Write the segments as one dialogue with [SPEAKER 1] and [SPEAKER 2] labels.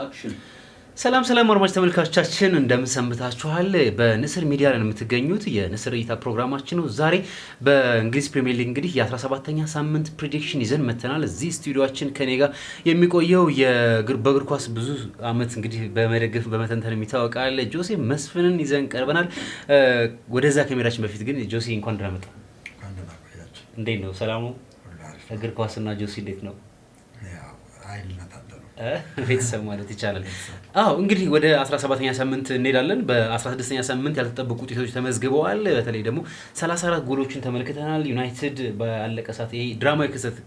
[SPEAKER 1] አክሽን
[SPEAKER 2] ሰላም አድማጭ ተመልካቾቻችን እንደምን ሰንብታችኋል? በንስር ሚዲያ ላይ የምትገኙት የንስር እይታ ፕሮግራማችን ነው። ዛሬ በእንግሊዝ ፕሪሚየር ሊግ እንግዲህ የ17ኛ ሳምንት ፕሬዲክሽን ይዘን መተናል። እዚህ ስቱዲዮአችን ከኔ ጋር የሚቆየው በእግር ኳስ ብዙ አመት እንግዲህ በመደገፍ በመተንተን የሚታወቃል ጆሴ መስፍንን ይዘን ቀርበናል። ወደዛ ከመሄዳችን በፊት ግን ጆሴ እንኳን ደህና መጣ። እንዴት ነው? ሰላም ነው? እግር ኳስና ጆሴ እንዴት ነው? ቤተሰብ ማለት ይቻላል። እንግዲህ ወደ 17ኛ ሳምንት እንሄዳለን። በ16ኛ ሳምንት ያልተጠበቁ ውጤቶች ተመዝግበዋል። በተለይ ደግሞ 34 ጎሎችን ተመልክተናል። ዩናይትድ ባለቀ ሰዓት ይሄ ድራማዊ ክስተት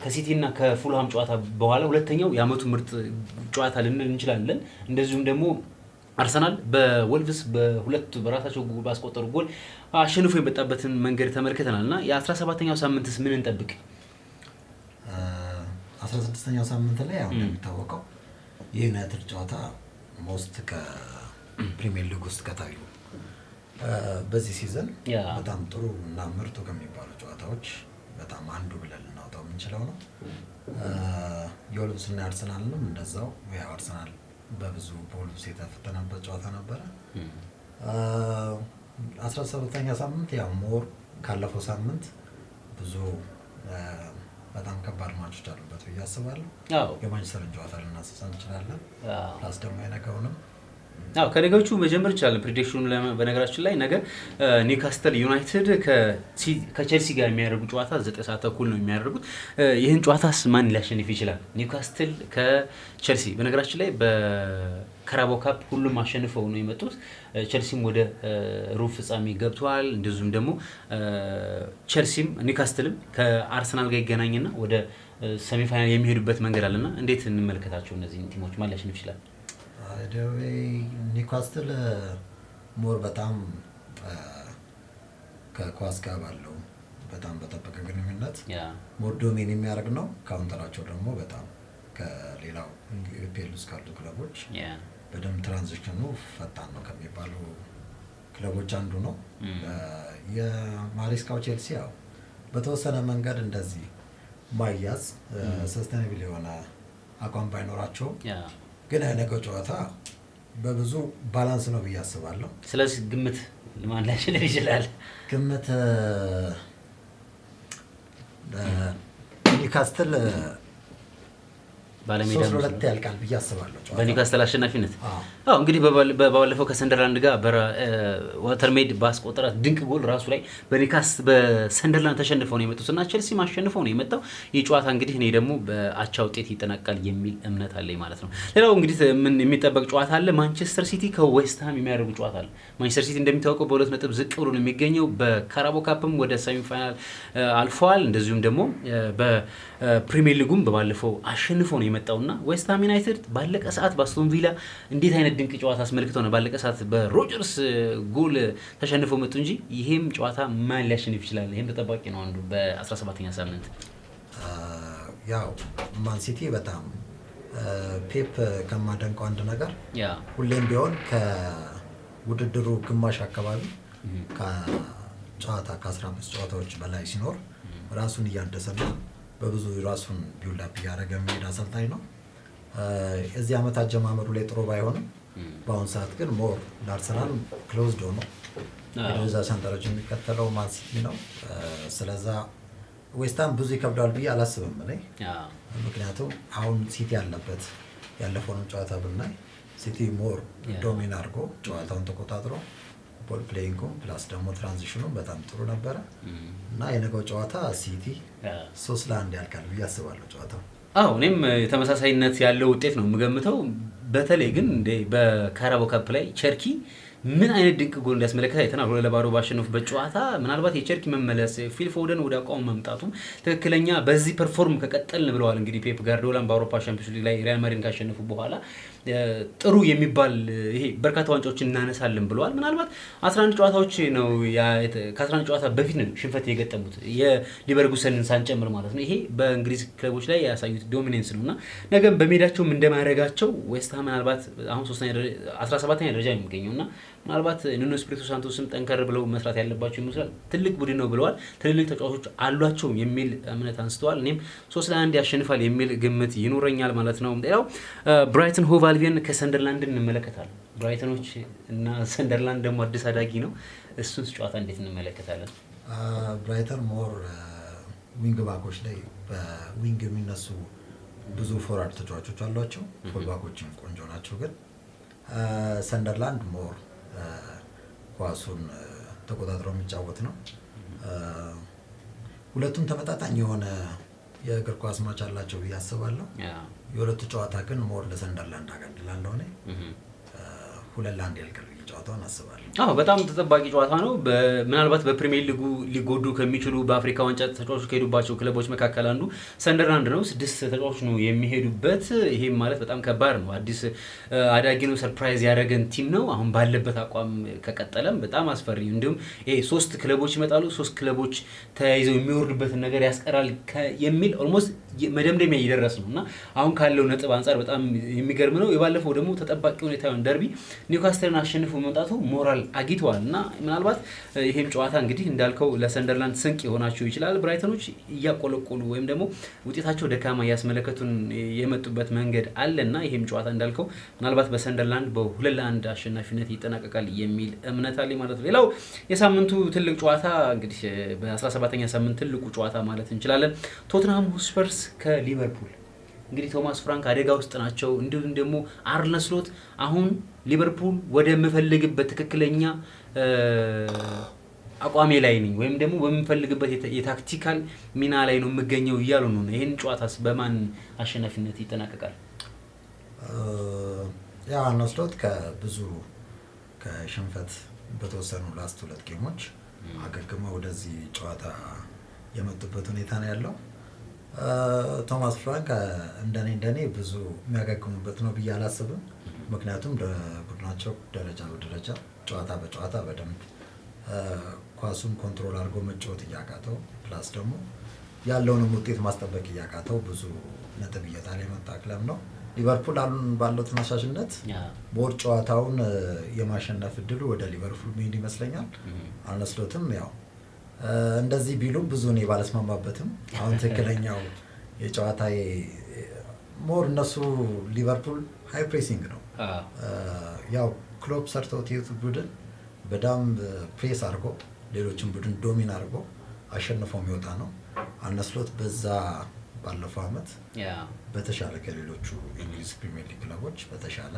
[SPEAKER 2] ከሲቲና ከፉልሃም ጨዋታ በኋላ ሁለተኛው የአመቱ ምርጥ ጨዋታ ልንል እንችላለን። እንደዚሁም ደግሞ አርሰናል በወልቭስ በሁለት በራሳቸው ባስቆጠሩ ጎል አሸንፎ የመጣበትን መንገድ ተመልክተናል እና የ17ኛው ሳምንትስ ምን እንጠብቅ?
[SPEAKER 3] 16ኛው ሳምንት ላይ አሁን እንደሚታወቀው የዩናይትድ ጨዋታ ሞስት ከፕሪሚየር ሊግ ውስጥ ከታዩ በዚህ ሲዝን በጣም ጥሩ እና ምርጡ ከሚባሉ ጨዋታዎች በጣም አንዱ ብለን ልናወጣው የምንችለው ነው። የወልቭስና አርሰናልንም እንደዛው አርሰናል በብዙ በወልቭስ የተፈተነበት ጨዋታ ነበረ። 17ኛ ሳምንት ያው ሞር ካለፈው ሳምንት ብዙ በጣም ከባድ ማቾች አሉበት ብዬ አስባለሁ። የማንቸስተርን ጨዋታ ልናነሳ እንችላለን። ፕላስ ደግሞ የነገውንም
[SPEAKER 2] ከነገዎቹ መጀመር እንችላለን። ፕሬዲክሽኑ በነገራችን ላይ ነገ ኒውካስትል ዩናይትድ ከቼልሲ ጋር የሚያደርጉ ጨዋታ 9 ሰዓት ተኩል ነው የሚያደርጉት። ይህን ጨዋታስ ማን ሊያሸንፍ ይችላል? ኒውካስትል ከቼልሲ በነገራችን ላይ በካራባኦ ካፕ ሁሉም አሸንፈው ነው የመጡት። ቼልሲም ወደ ሩብ ፍጻሜ ገብተዋል። እንደዚሁም ደግሞ ቼልሲም ኒውካስትልም ከአርሰናል ጋር ይገናኝና ወደ ሰሚፋይናል የሚሄዱበት መንገድ አለና እንዴት እንመለከታቸው? እነዚህ ቲሞች ማን ሊያሸንፍ ይችላል?
[SPEAKER 3] ኒውካስትል ሞር በጣም ከኳስ ጋር ባለው በጣም በጠበቀ ግንኙነት ሞር ዶሜን የሚያደርግ ነው። ካውንተራቸው ደግሞ በጣም ከሌላው ዩፒኤል ውስጥ ካሉ ክለቦች በደንብ ትራንዚሽኑ ፈጣን ነው ከሚባሉ ክለቦች አንዱ ነው። የማሪስካው ቼልሲ ያው በተወሰነ መንገድ እንደዚህ ማያዝ ሰስቴናብል የሆነ አቋም ባይኖራቸውም ግን የነገው ጨዋታ በብዙ ባላንስ ነው ብዬ አስባለሁ።
[SPEAKER 2] ስለዚህ ግምት ለማን ሊያሸንፍ ይችላል?
[SPEAKER 3] ግምት ኒውካስትል ባለሜዳ 3-2 ያልቃል ብዬ አስባለሁ።
[SPEAKER 2] በኒውካስትል አሸናፊነት እንግዲህ በባለፈው ከሰንደርላንድ ጋር በዋተርሜድ ባስቆጠራት ድንቅ ጎል ራሱ ላይ በሰንደርላንድ ተሸንፈው ነው የመጡት እና ቼልሲ ማሸንፈው ነው የመጣው። ይህ ጨዋታ እንግዲህ እኔ ደግሞ በአቻ ውጤት ይጠናቀቃል የሚል እምነት አለኝ ማለት ነው። ሌላው እንግዲህ ምን የሚጠበቅ ጨዋታ አለ? ማንቸስተር ሲቲ ከዌስትሃም የሚያደርጉ ጨዋታ አለ። ማንቸስተር ሲቲ እንደሚታወቀው በ2 ነጥብ ዝቅ ብሎ ነው የሚገኘው። በካራባኦ ካፕም ወደ ሰሚፋይናል አልፈዋል። እንደዚሁም ደግሞ በፕሪሚየር ሊጉም በባለፈው አሸንፈው ነው የመጣውና ዌስትሃም ዩናይትድ ባለቀ ሰዓት በአስቶን ቪላ እንዴት አይነት ድንቅ ጨዋታ አስመልክተው ነው ባለቀ ሰዓት በሮጀርስ ጎል ተሸንፈው መጡ እንጂ ይሄም ጨዋታ ማን ሊያሸንፍ ይችላል? ይሄም ተጠባቂ ነው አንዱ በ17ኛ ሳምንት።
[SPEAKER 3] ያው ማን ሲቲ በጣም ፔፕ ከማደንቀው አንድ ነገር ሁሌም ቢሆን ከውድድሩ ግማሽ አካባቢ ከጨዋታ ከ15 ጨዋታዎች በላይ ሲኖር ራሱን እያደሰና በብዙ ራሱን ቢልድ አፕ እያደረገ የሚሄድ አሰልጣኝ ነው። እዚህ ዓመት አጀማመሩ ላይ ጥሩ ባይሆንም በአሁኑ ሰዓት ግን ሞር ለአርሰናል ክሎዝድ ሆኖ የደረጃ ሰንጠረዥ የሚከተለው ማን ሲቲ ነው። ስለዛ ዌስትሃም ብዙ ይከብዳል ብዬ አላስብም እኔ። ምክንያቱም አሁን ሲቲ ያለበት ያለፈውን ጨዋታ ብናይ ሲቲ ሞር ዶሚን አድርጎ ጨዋታውን ተቆጣጥሮ ቦል ፕሌይንጉም ፕላስ ደግሞ ትራንዚሽኑም በጣም ጥሩ ነበረ እና የነገው ጨዋታ ሲቲ 3-1 ያልቃል ብዬ አስባለሁ ጨዋታው።
[SPEAKER 2] እኔም ተመሳሳይነት ያለው ውጤት ነው የምገምተው። በተለይ ግን በካራባኦ ካፕ ላይ ቸርኪ ምን አይነት ድንቅ ጎል እንዲያስመለከተ አይተናል። 2-0 ባሸነፉበት ጨዋታ ምናልባት የቸርኪ መመለስ ፊል ፎደን ወደ አቋሙ መምጣቱ ትክክለኛ በዚህ ፐርፎርም ከቀጠልን ብለዋል። እንግዲህ ፔፕ ጋርዲዮላን በአውሮፓ ቻምፒዮንስ ሊግ ላይ ሪያል ማድሪድን ካሸነፉ በኋላ ጥሩ የሚባል ይሄ በርካታ ዋንጫዎችን እናነሳለን ብለዋል። ምናልባት 11 ጨዋታዎች ነው ከ11 ጨዋታ በፊት ነው ሽንፈት የገጠሙት የሊቨርኩሰንን ሳንጨምር ማለት ነው። ይሄ በእንግሊዝ ክለቦች ላይ ያሳዩት ዶሚኔንስ ነውና ነገም በሜዳቸውም እንደማያረጋቸው ዌስትሃም ምናልባት አሁን 17ኛ ደረጃ ነው የሚገኘውና ምናልባት ኑኖ ስፒሪቶ ሳንቶስም ጠንከር ብለው መስራት ያለባቸው ይመስላል። ትልቅ ቡድን ነው ብለዋል። ትልልቅ ተጫዋቾች አሏቸው የሚል እምነት አንስተዋል። እኔም 3-1 ያሸንፋል የሚል ግምት ይኖረኛል ማለት ነው። ሌላው ብራይተን ሆቭ አልቢዮን ከሰንደርላንድ እንመለከታለን። ብራይተኖች እና ሰንደርላንድ ደግሞ አዲስ አዳጊ ነው። እሱን ጨዋታ እንዴት እንመለከታለን?
[SPEAKER 3] ብራይተን ሞር ዊንግ ባኮች ላይ በዊንግ የሚነሱ ብዙ ፎርዋርድ ተጫዋቾች አሏቸው። ፉልባኮችም ቆንጆ ናቸው። ግን ሰንደርላንድ ሞር ኳሱን ተቆጣጥረው የሚጫወት ነው። ሁለቱም ተመጣጣኝ የሆነ የእግር ኳስ ማች አላቸው ብዬ አስባለሁ። የሁለቱ ጨዋታ ግን ሞር ለሰንደርላንድ አጋድላለሁ እኔ 2-1 ያልቃል ጨዋታውን አስባለሁ።
[SPEAKER 2] በጣም ተጠባቂ ጨዋታ ነው። ምናልባት በፕሪሚየር ሊጉ ሊጎዱ ከሚችሉ በአፍሪካ ዋንጫ ተጫዋቾች ከሄዱባቸው ክለቦች መካከል አንዱ ሰንደርላንድ ነው። 6 ተጫዋቾች ነው የሚሄዱበት። ይሄም ማለት በጣም ከባድ ነው። አዲስ አዳጊ ነው። ሰርፕራይዝ ያደረገን ቲም ነው። አሁን ባለበት አቋም ከቀጠለም በጣም አስፈሪ ነው። እንዲሁም ይሄ 3 ክለቦች ይመጣሉ፣ 3 ክለቦች ተያይዘው የሚወርዱበትን ነገር ያስቀራል የሚል ኦልሞስት መደምደሚያ እየደረስ ነው እና አሁን ካለው ነጥብ አንጻር በጣም የሚገርም ነው። የባለፈው ደግሞ ተጠባቂ ሁኔታውን ደርቢ ኒውካስትልን አሸንፎ መምጣቱ ሞራል አግኝተዋል እና ምናልባት ይሄም ጨዋታ እንግዲህ እንዳልከው ለሰንደርላንድ ስንቅ የሆናቸው ይችላል። ብራይተኖች እያቆለቆሉ ወይም ደግሞ ውጤታቸው ደካማ እያስመለከቱን የመጡበት መንገድ አለና ይሄም ጨዋታ እንዳልከው ምናልባት በሰንደርላንድ በ2-1 አሸናፊነት ይጠናቀቃል የሚል እምነት አለ ማለት ነው። ሌላው የሳምንቱ ትልቅ ጨዋታ እንግዲህ በ17ኛ ሳምንት ትልቁ ጨዋታ ማለት እንችላለን ቶተንሃም ሆትስፐርስ ከሊቨርፑል። እንግዲህ ቶማስ ፍራንክ አደጋ ውስጥ ናቸው። እንዲሁም ደግሞ አርነ ስሎት አሁን ሊቨርፑል ወደ ምፈልግበት ትክክለኛ አቋሜ ላይ ነኝ ወይም ደግሞ በምፈልግበት የታክቲካል ሚና ላይ ነው የምገኘው እያሉ ነው። ይሄን ጨዋታስ በማን አሸናፊነት ይጠናቀቃል?
[SPEAKER 3] ያው አርነ ስሎት ከብዙ ከሽንፈት በተወሰኑ ላስት 2 ጌሞች አገግመው ወደዚህ ጨዋታ የመጡበት ሁኔታ ነው ያለው። ቶማስ ፍራንክ እንደኔ ብዙ የሚያገግሙበት ነው ብዬ አላስብም። ምክንያቱም ለቡድናቸው ደረጃ በደረጃ ጨዋታ በጨዋታ በደንብ ኳሱን ኮንትሮል አድርጎ መጫወት እያቃተው ፕላስ ደግሞ ያለውንም ውጤት ማስጠበቅ እያቃተው ብዙ ነጥብ እየጣለ የመጣ ክለብ ነው። ሊቨርፑል አሁን ባለው ተነሳሽነት ቦርድ ጨዋታውን የማሸነፍ እድሉ ወደ ሊቨርፑል መሄድ ይመስለኛል። አርነ ስሎትም ያው እንደዚህ ቢሉም ብዙ ነው ባለስማማበትም። አሁን ትክክለኛው የጨዋታ ሞር እነሱ ሊቨርፑል ሃይ ፕሬሲንግ ነው። ያው ክሎፕ ሰርተው የት ቡድን በደንብ ፕሬስ አድርጎ ሌሎችን ቡድን ዶሚን አድርጎ አሸንፈው የሚወጣ ነው። አርነ ስሎት በዛ ባለፈው አመት በተሻለ ከሌሎቹ እንግሊዝ ፕሪሚየር ሊግ ክለቦች በተሻለ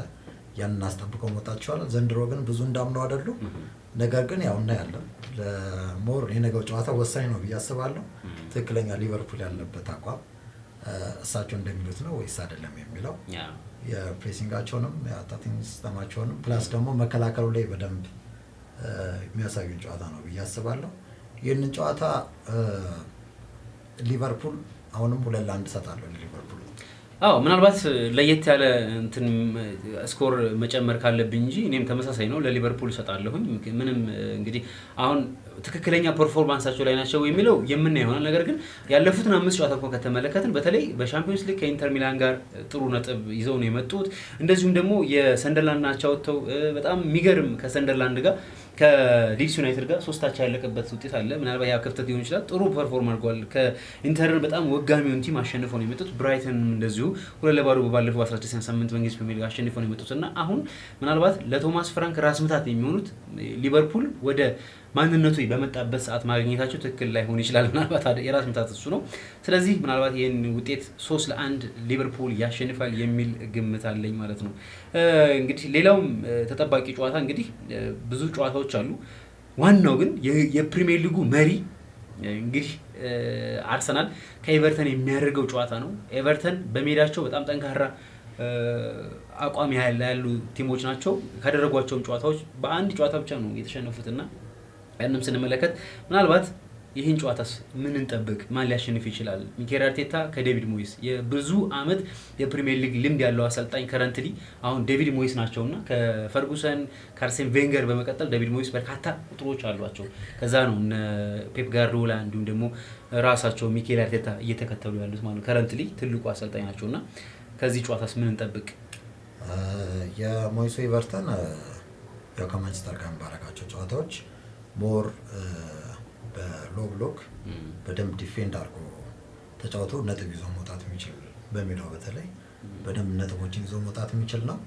[SPEAKER 3] ያንን አስጠብቀው መውጣቸዋል። ዘንድሮ ግን ብዙ እንዳምነው አይደሉም። ነገር ግን ያው እናያለን። ለሞር የነገው ጨዋታ ወሳኝ ነው ብዬ አስባለሁ። ትክክለኛ ሊቨርፑል ያለበት አቋም እሳቸው እንደሚሉት ነው ወይስ አይደለም የሚለው የፕሬሲንጋቸውንም የአታኪንግ ሲስተማቸውንም ፕላስ ደግሞ መከላከሉ ላይ በደንብ የሚያሳዩን ጨዋታ ነው ብዬ አስባለሁ። ይህንን ጨዋታ ሊቨርፑል አሁንም 2-1 ሰጣለሁ ሊቨርፑል።
[SPEAKER 2] ምናልባት ለየት ያለ እንትን ስኮር መጨመር ካለብኝ እንጂ እኔም ተመሳሳይ ነው ለሊቨርፑል ሰጣለሁኝ። ምንም እንግዲህ አሁን ትክክለኛ ፐርፎርማንሳቸው ላይ ናቸው የሚለው የምናየው ይሆናል። ነገር ግን ያለፉትን 5 ጨዋታ እንኳን ከተመለከትን በተለይ በሻምፒዮንስ ሊግ ከኢንተር ሚላን ጋር ጥሩ ነጥብ ይዘው ነው የመጡት። እንደዚሁም ደግሞ የሰንደርላንድ ናቸው ወጥተው በጣም የሚገርም ከሰንደርላንድ ጋር ከሊድስ ዩናይትድ ጋር 3-1 ያለቀበት ውጤት አለ። ምናልባት ያ ክፍተት ሊሆን ይችላል። ጥሩ ፐርፎርም አድርጓል። ከኢንተርን በጣም ወጋሚውን ቲም አሸንፈው ነው የመጡት። ብራይተንም እንደዚሁ 2-0 ባለፈው 16ኛ ሳምንት በእንግሊዝ ፕሪሚየር ሊግ አሸንፈው ነው የመጡት እና አሁን ምናልባት ለቶማስ ፍራንክ ራስ ምታት የሚሆኑት ሊቨርፑል ወደ ማንነቱ በመጣበት ሰዓት ማግኘታቸው ትክክል ላይሆን ይችላል። ምናልባት የራስ ምታት እሱ ነው። ስለዚህ ምናልባት ይህን ውጤት 3-1 ሊቨርፑል ያሸንፋል የሚል ግምት አለኝ ማለት ነው። እንግዲህ ሌላውም ተጠባቂ ጨዋታ እንግዲህ ብዙ ጨዋታዎች አሉ። ዋናው ግን የፕሪሚየር ሊጉ መሪ እንግዲህ አርሰናል ከኤቨርተን የሚያደርገው ጨዋታ ነው። ኤቨርተን በሜዳቸው በጣም ጠንካራ አቋም ያሉ ቲሞች ናቸው። ካደረጓቸውም ጨዋታዎች በአንድ ጨዋታ ብቻ ነው የተሸነፉትና ያንንም ስንመለከት ምናልባት ይህን ጨዋታስ ምን እንጠብቅ? ማን ሊያሸንፍ ይችላል? ሚኬል አርቴታ ከዴቪድ ሞይስ የብዙ አመት የፕሪሚየር ሊግ ልምድ ያለው አሰልጣኝ ከረንትሊ አሁን ዴቪድ ሞይስ ናቸውና ከፈርጉሰን ከአርሴን ቬንገር በመቀጠል ዴቪድ ሞይስ በርካታ ቁጥሮች አሏቸው። ከዛ ነው እነ ፔፕ ጋርዲዮላ እንዲሁም ደግሞ ራሳቸው ሚኬል አርቴታ እየተከተሉ ያሉት ማለት ከረንትሊ ትልቁ አሰልጣኝ ናቸውና ከዚህ ጨዋታስ ምን እንጠብቅ?
[SPEAKER 3] የሞይስ ኤቨርተን ያው ከማንቸስተር ጋር ባረጋቸው ጨዋታዎች ሞር በሎ ብሎክ በደንብ ዲፌንድ አድርጎ ተጫውቶ ነጥብ ይዞ መውጣት የሚችል በሜዳው በተለይ በደንብ ነጥቦችን ይዞ መውጣት የሚችል ነው።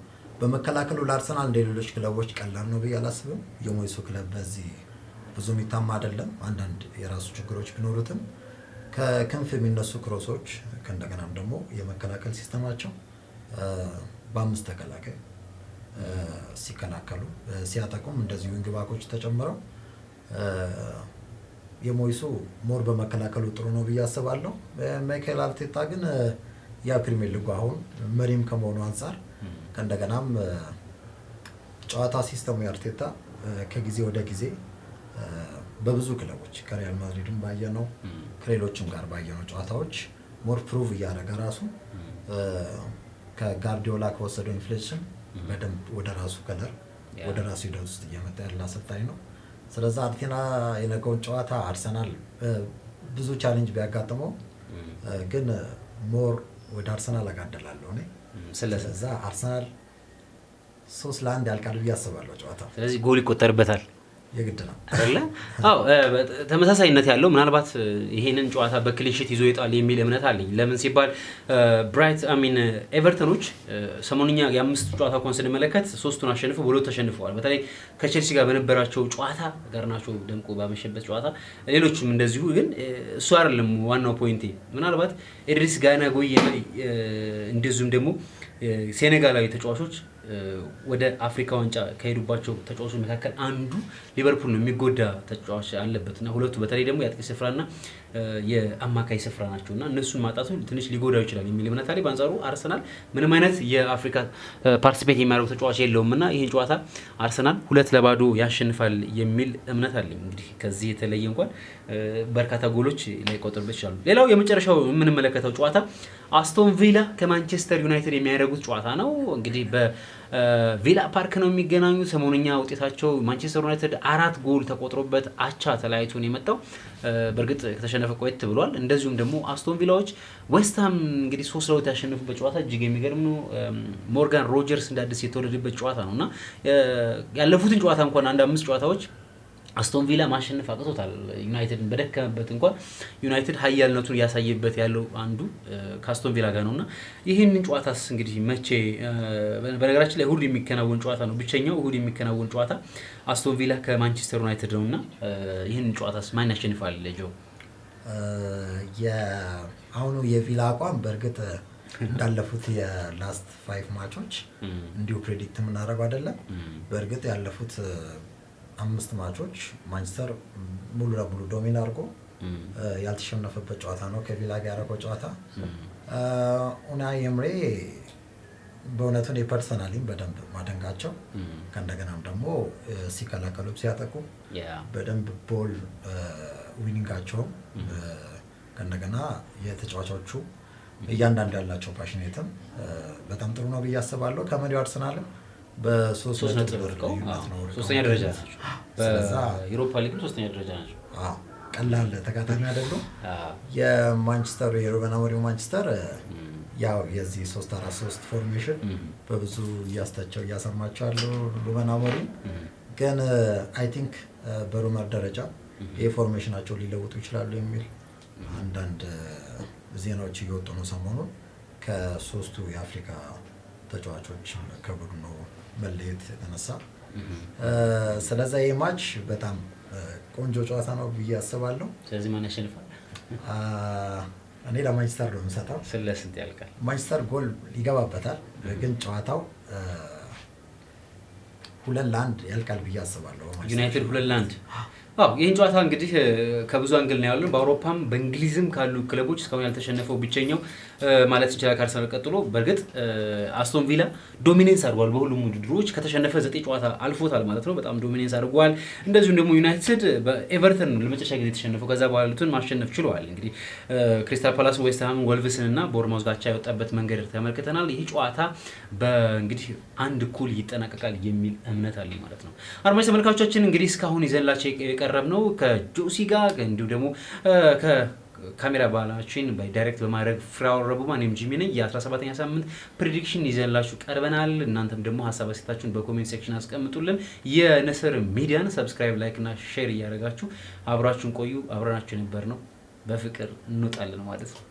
[SPEAKER 3] በመከላከሉ ለአርሰናል እንደ ሌሎች ክለቦች ቀላል ነው ብዬ አላስብም። የሞይሱ ክለብ በዚህ ብዙ የሚታማ አይደለም። አንዳንድ የራሱ ችግሮች ቢኖሩትም ከክንፍ የሚነሱ ክሮሶች ከእንደገናም ደግሞ የመከላከል ሲስተማቸው በአምስት ተከላካይ ሲከላከሉ ሲያጠቁም እንደዚሁ ዊንግ ባኮች ተጨምረው የሞይሱ ሞር በመከላከሉ ጥሩ ነው ብዬ አስባለሁ። ሚኬል አርቴታ ግን ያ ፕሪሚየር ሊጉ አሁን መሪም ከመሆኑ አንጻር ከእንደገናም ጨዋታ ሲስተሙ የአርቴታ ከጊዜ ወደ ጊዜ በብዙ ክለቦች ከሪያል ማድሪድም ባየነው ከሌሎችም ጋር ባየነው ጨዋታዎች ሞር ፕሩቭ እያደረገ ራሱ ከጋርዲዮላ ከወሰደው ኢንፍሌሽን በደንብ ወደ ራሱ ከለር ወደ ራሱ ሂደት ውስጥ እየመጣ ያለ አሰልጣኝ ነው። ስለዚህ አርቴታ የነገውን ጨዋታ አርሰናል ብዙ ቻሌንጅ ቢያጋጥመው ግን ሞር ወደ አርሰናል አጋደላለሁ እኔ። ስለዚህ አርሰናል 3-1 ያልቃል ብዬ አስባለሁ ጨዋታው።
[SPEAKER 2] ስለዚህ ጎል ይቆጠርበታል
[SPEAKER 3] የግድ ነው
[SPEAKER 2] አይደለ? አዎ ተመሳሳይነት ያለው ምናልባት ይሄንን ጨዋታ በክሊንሺት ይዞ ይጣል የሚል እምነት አለኝ። ለምን ሲባል ኤቨርተኖች ሰሞኑኛ የአምስት ጨዋታ እንኳን ስንመለከት 3ቱን አሸንፈው በሁለቱ ተሸንፈዋል። በተለይ ከቼልሲ ጋር በነበራቸው ጨዋታ ጋርናቾ ደምቆ ባመሸበት ጨዋታ ሌሎችም እንደዚሁ። ግን እሱ አይደለም ዋናው ፖይንቴ። ምናልባት ኢድሪስ ጋና ጎይ እንደዚሁም ደግሞ ሴኔጋላዊ ተጫዋቾች ወደ አፍሪካ ዋንጫ ከሄዱባቸው ተጫዋቾች መካከል አንዱ ሊቨርፑል ነው። የሚጎዳ ተጫዋች አለበትና ሁለቱ በተለይ ደግሞ የአጥቂ ስፍራና የአማካይ ስፍራ ናቸውና እነሱን ማጣቱ ትንሽ ሊጎዳው ይችላል የሚል እምነት አለኝ። በአንጻሩ አርሰናል ምንም አይነት የአፍሪካ ፓርቲሲፔት የሚያደርጉ ተጫዋች የለውምና ይህን ጨዋታ አርሰናል 2-0 ያሸንፋል የሚል እምነት አለኝ። እንግዲህ ከዚህ የተለየ እንኳን በርካታ ጎሎች ሊቆጠሩበት ይችላሉ። ሌላው የመጨረሻው የምንመለከተው ጨዋታ አስቶን ቪላ ከማንቸስተር ዩናይትድ የሚያደርጉት ጨዋታ ነው። እንግዲህ በቪላ ፓርክ ነው የሚገናኙት። ሰሞኑኛ ውጤታቸው ማንቸስተር ዩናይትድ 4 ጎል ተቆጥሮበት አቻ ተለያይቶን የመጣው በእርግጥ ከተሸነፈ ቆየት ብሏል። እንደዚሁም ደግሞ አስቶን ቪላዎች ዌስትሃም እንግዲህ 3-2 ያሸነፉበት ጨዋታ እጅግ የሚገርም ነው። ሞርጋን ሮጀርስ እንደ አዲስ የተወለደበት ጨዋታ ነውና ያለፉትን ጨዋታ እንኳን 5 ጨዋታዎች አስቶን ቪላ ማሸነፍ አቅቶታል። ዩናይትድን በደከመበት እንኳን ዩናይትድ ኃያልነቱን ያሳየበት ያለው አንዱ ከአስቶን ቪላ ጋር ነውና ይህንን ጨዋታስ እንግዲህ መቼ በነገራችን ላይ እሁድ የሚከናወን ጨዋታ ነው። ብቸኛው እሁድ የሚከናወን ጨዋታ አስቶን ቪላ ከማንቸስተር ዩናይትድ ነውና ይህንን ጨዋታስ ማን ያሸንፋል? ጆ
[SPEAKER 3] አሁኑ የቪላ አቋም በእርግጥ እንዳለፉት የላስት 5 ማቾች እንዲሁ ፕሬዲክት የምናደርገው አይደለም። በእርግጥ ያለፉት 5 ማቾች ማንቸስተር ሙሉ ለሙሉ ዶሚን አድርጎ ያልተሸነፈበት ጨዋታ ነው ከቪላ ጋር ያደረገው ጨዋታ። ኡናይ ኤምሬ በእውነቱ እኔ ፐርሰናሊም በደንብ ማደንቃቸው ከእንደገናም ደግሞ ሲከላከሉ ሲያጠቁ በደንብ ቦል ዊኒንጋቸውም ከእንደገና የተጫዋቾቹ እያንዳንዱ ያላቸው ፓሽኔትም በጣም ጥሩ ነው ብዬ አስባለሁ። ከመሪው አርሰናልም
[SPEAKER 2] በ3 ነጥብ ርቀው ሶስተኛ ደረጃ ናቸው። በዩሮፓ ሊግ ሶስተኛ ደረጃ ናቸው።
[SPEAKER 3] ቀላል ተጋጣሚ አይደሉም። የማንቸስተር የሩበን አሞሪም ማንቸስተር ያው የዚህ 3-4-3 ፎርሜሽን በብዙ እያስተቸው እያሰማቸው ያለው ሩበን አሞሪም ግን አይ ቲንክ በሩመር ደረጃ የፎርሜሽናቸው ሊለውጡ ይችላሉ የሚል አንዳንድ ዜናዎች እየወጡ ነው ሰሞኑን ከ3ቱ የአፍሪካ ተጫዋቾች ከቡድኑ መለየት የተነሳ። ስለዚህ ይህ ማች በጣም ቆንጆ ጨዋታ ነው ብዬ አስባለሁ።
[SPEAKER 2] ስለዚህ ማን ያሸንፋል?
[SPEAKER 3] እኔ ለማንቸስተር ነው የምሰጠው።
[SPEAKER 2] ስለስንት ያልቃል?
[SPEAKER 3] ማንቸስተር ጎል ይገባበታል፣ ግን ጨዋታው 2-1 ያልቃል ብዬ አስባለሁ።
[SPEAKER 2] ዩናይትድ 2-1 ይህን ጨዋታ እንግዲህ ከብዙ አንግል ነው ያለው። በአውሮፓም በእንግሊዝም ካሉ ክለቦች እስካሁን ያልተሸነፈው ብቸኛው ማለት ይችላል ከአርሰናል ቀጥሎ። በእርግጥ አስቶን ቪላ ዶሚኔንስ አድርጓል በሁሉም ውድድሮች። ከተሸነፈ 9 ጨዋታ አልፎታል ማለት ነው። በጣም ዶሚኔንስ አድርጓል። እንደዚሁም ደግሞ ዩናይትድ በኤቨርተን ለመጨረሻ ጊዜ የተሸነፈው፣ ከዛ በኋላ ያሉትን ማሸነፍ ችለዋል። እንግዲህ ክሪስታል ፓላስ ዌስትሃም፣ ወልቭስን እና ቦርማውዝ ጋቻ የወጣበት መንገድ ተመልክተናል። ይህ ጨዋታ በእንግዲህ 1-1 ይጠናቀቃል የሚል እምነት አለኝ ማለት ነው። አድማጭ ተመልካቾቻችን እንግዲህ እስካሁን ይዘንላቸው የቀረብ ነው ከጆሲ ጋር እንዲሁ ደግሞ ካሜራ ባላችን ዳይሬክት በማድረግ ፍራው ረቡማ እኔም ጂሚ ነኝ። የ17ኛ ሳምንት ፕሬዲክሽን ይዘንላችሁ ቀርበናል። እናንተም ደግሞ ሀሳብ አስተያየታችሁን በኮሜንት ሴክሽን አስቀምጡልን። የንስር ሚዲያን ሰብስክራይብ፣ ላይክ እና ሼር እያደረጋችሁ አብራችሁን ቆዩ። አብረናችሁ ነበር ነው በፍቅር እንወጣለን ማለት ነው።